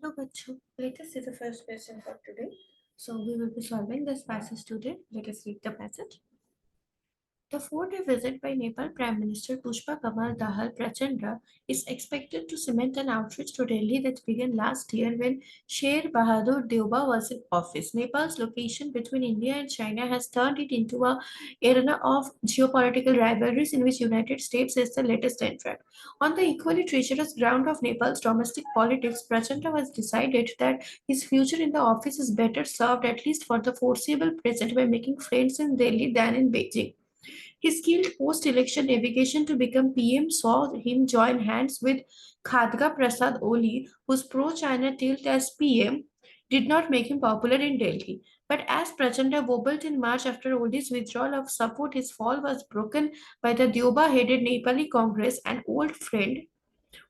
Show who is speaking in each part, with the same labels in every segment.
Speaker 1: Hello, Bachu. Let us see the first question for today. So we will be solving this passage today. Let us read the passage. The 4-day visit by Nepal Prime Minister Pushpa Kamal Dahal Prachanda is expected to cement an outreach to Delhi that began last year when Sher Bahadur Deuba was in office. Nepal's location between India and China has turned it into a arena of geopolitical rivalries in which United States is the latest entrant. On the equally treacherous ground of Nepal's domestic politics, Prachanda has decided that his future in the office is better served, at least for the foreseeable present, by making friends in Delhi than in Beijing. His skilled post-election navigation to become PM saw him join hands with Khadga Prasad Oli, whose pro-China tilt as PM did not make him popular in Delhi. But as Prachanda wobbled in March after Oli's withdrawal of support, his fall was broken by the Deuba-headed Nepali Congress, an old friend,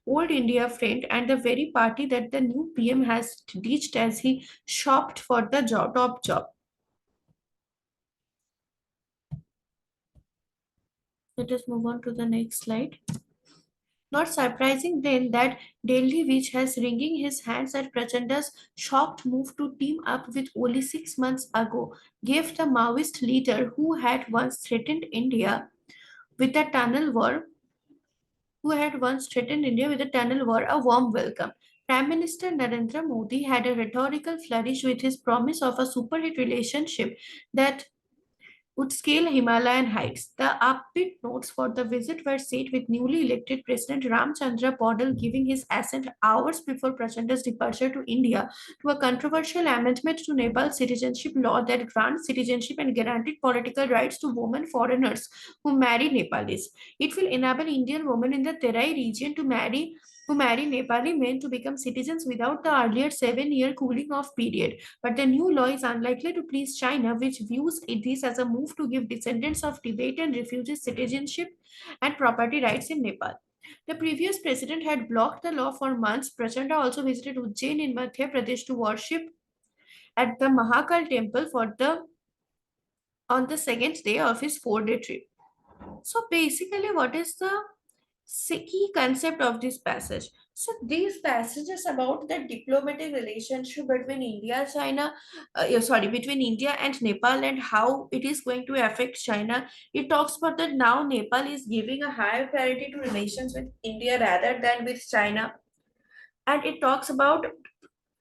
Speaker 1: old India friend, and the very party that the new PM has ditched as he shopped for the top job. Let us move on to the next slide. Not surprising then that Delhi, which has wringing his hands at Prachanda's shocked move to team up with Oli 6 months ago, gave the Maoist leader who had once threatened India with a tunnel war, a warm welcome. Prime Minister Narendra Modi had a rhetorical flourish with his promise of a superhit relationship that would scale Himalayan heights. The upbeat notes for the visit were set with newly elected President Ramchandra Paudel giving his assent hours before Prachanda's departure to India to a controversial amendment to Nepal's citizenship law that grants citizenship and guaranteed political rights to women foreigners who marry Nepalis. It will enable Indian women in the Terai region who marry Nepali men to become citizens without the earlier 7-year cooling off period. But the new law is unlikely to please China, which views this as a move to give descendants of Tibetan refugees citizenship and property rights in Nepal. The previous president had blocked the law for months. Prachanda also visited Ujjain in Madhya Pradesh to worship at the Mahakal temple on the second day of his 4-day trip. So basically, what is the key concept of this passage? So these passages about the diplomatic relationship between between India and Nepal and how it is going to affect China. It talks about that now Nepal is giving a higher priority to relations with India rather than with China, and it talks about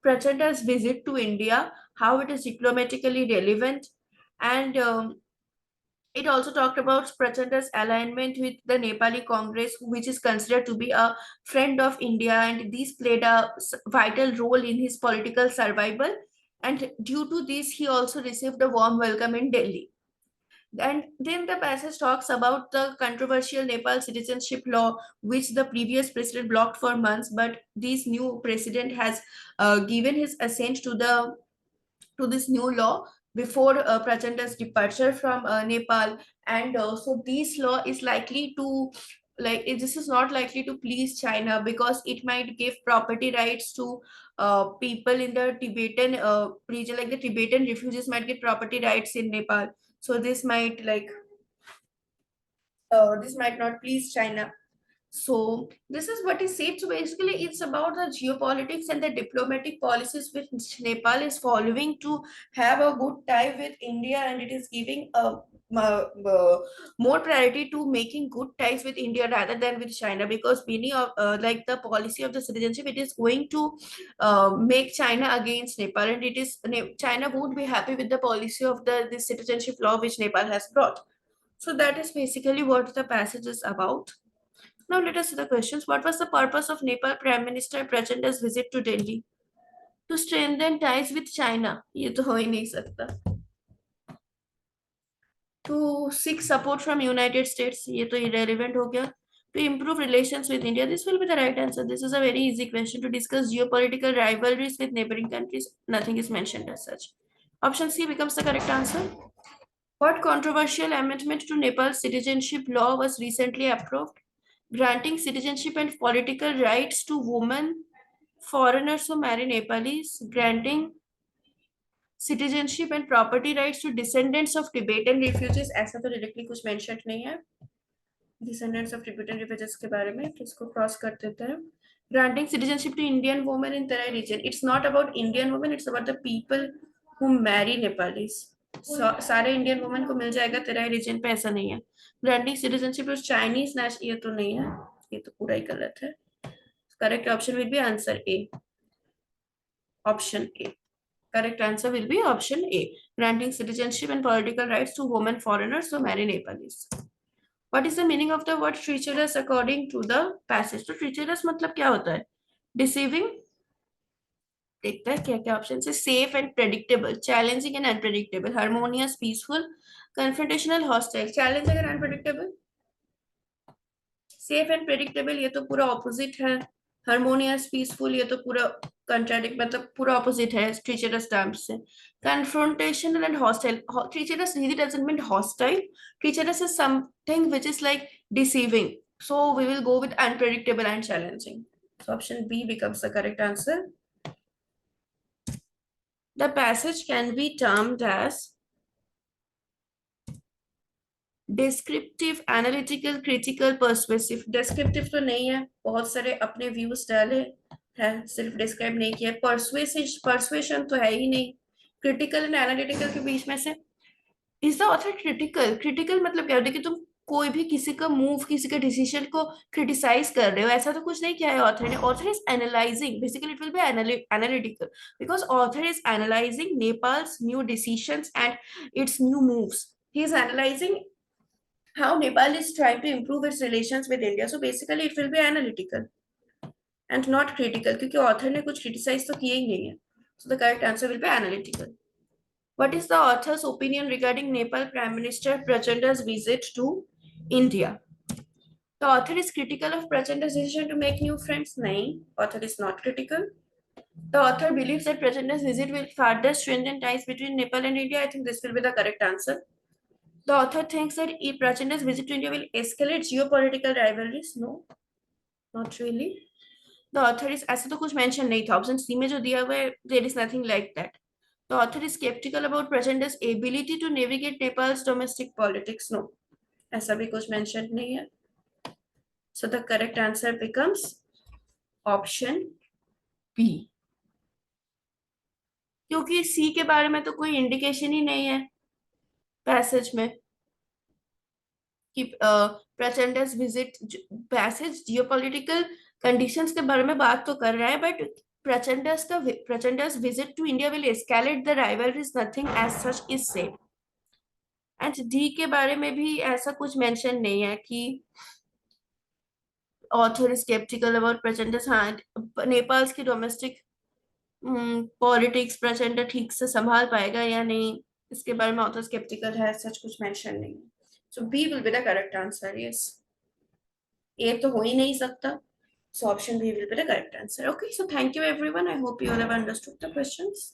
Speaker 1: Prachanda's visit to India, how it is diplomatically relevant, and it also talked about Prachanda's alignment with the Nepali Congress, which is considered to be a friend of India, and these played a vital role in his political survival. And due to this, he also received a warm welcome in Delhi. And then the passage talks about the controversial Nepal citizenship law, which the previous president blocked for months, but this new president has given his assent to this new law before Prachanda's departure from Nepal, and so this law is likely to this is not likely to please China because it might give property rights to people in the Tibetan region, like the Tibetan refugees might get property rights in Nepal. So this might not please China. So this is what is said. So basically, it's about the geopolitics and the diplomatic policies which Nepal is following to have a good tie with India, and it is giving more priority to making good ties with India rather than with China, because many of like the policy of the citizenship, it is going to make China against Nepal, and China won't be happy with the policy of the this citizenship law which Nepal has brought. So that is basically what the passage is about. Now let us see the questions. What was the purpose of Nepal Prime Minister Prachanda's visit to Delhi? To strengthen ties with China. ये तो हो ही नहीं सकता. To seek support from United States. ये तो irrelevant हो गया. To improve relations with India. This will be the right answer. This is a very easy question. To discuss geopolitical rivalries with neighboring countries. Nothing is mentioned as such. Option C becomes the correct answer. What controversial amendment to Nepal's citizenship law was recently approved? Granting citizenship and political rights to women foreigners who marry Nepalis, granting citizenship and property rights to descendants of Tibetan refugees. ऐसा तो directly कुछ mentioned नहीं है. Descendants of Tibetan refugees के बारे में, इसको cross कर देते हैं. Granting citizenship to Indian women in Terai region. It's not about Indian women, it's about the people who marry Nepalis. सारे इंडियन वुमेन को मिल जाएगा, तेरा रीजन पे ऐसा नहीं है. Granting citizenship to Chinese national, ये तो नहीं है, ये तो पूरा ही गलत है. Correct option will be answer A. Option A. Correct answer will be option A. Granting citizenship and political rights to women foreigners who marry Nepalis. What is the meaning of the word treacherous according to the passage? तो treacherous मतलब क्या होता है? Deceiving. देखता है क्या क्या option है. Safe and predictable, challenging and unpredictable, harmonious, peaceful, confrontational, hostile. Challenging and unpredictable. Safe and predictable ये तो पूरा ऑपोजिट है. हार्मोनियस, पीसफुल ये तो पूरा कंट्राडिक्ट, मतलब पूरा ऑपोजिट है ट्रीचरस टर्म्स से. Confrontational and hostile. Treacherous really doesn't mean hostile. Treacherous is something which is like deceiving. So we will go with unpredictable and challenging. So option B becomes the correct answer. The passage can be termed as descriptive, analytical, critical, persuasive. Descriptive तो नहीं है, बहुत सारे अपने views डाले हैं, सिर्फ describe नहीं किया. परसुएशन तो है ही नहीं. क्रिटिकल एंड एनालिटिकल के बीच में से is the author critical. Critical मतलब क्या होता है कि तुम कोई भी किसी का मूव, किसी के डिसीजन को क्रिटिसाइज कर रहे हो, ऐसा तो कुछ नहीं किया है ऑथर ने. Author is analysing, basically it will be analytical, because author is analysing Nepals new decisions and it's new moves. He is analysing how Nepal is trying to improve its relations with India. So basically it will be analytical and not critical, क्योंकि author ने कुछ criticize तो किया ही नहीं है. So the correct answer will be analytical. What is the author's opinion regarding Nepal Prime Minister Prachanda's visit to India? The author is critical of Prachanda's decision to make new friends. nahi, author is not critical. The author believes that Prachanda's visit will further strengthen ties between Nepal and India. I think this will be the correct answer. The author thinks that if Prachanda's visit to India will escalate geopolitical rivalries. No, not really. The author is, ऐसा तो कुछ mention नहीं था. Option C में जो दिया हुआ है, there is nothing like that. The author is skeptical about Prachanda's ability to navigate Nepal's domestic politics. No, ऐसा भी कुछ mention नहीं है. So the correct answer becomes option B. क्योंकि C के बारे में तो कोई इंडिकेशन ही नहीं है पैसेज में कि Prachanda's visit. Passage geopolitical conditions के बारे में बात तो कर रहा है, but Prachanda's visit to India will escalate the rivalries, nothing as such is said. And D के बारे में भी ऐसा कुछ मेंशन नहीं है कि ऑथर इज स्केप्टिकल अबाउट प्रचंडस. हाँ, नेपाल्स की डोमेस्टिक पॉलिटिक्स प्रचंड ठीक से संभाल पाएगा या नहीं, इसके बारे में ऑथर स्केप्टिकल है, सच कुछ मेंशन नहीं. So B will be the correct answer. Yes. A तो हो ही नहीं सकता. So option B will be the correct answer. Okay. So thank you everyone. I hope you all have understood the questions.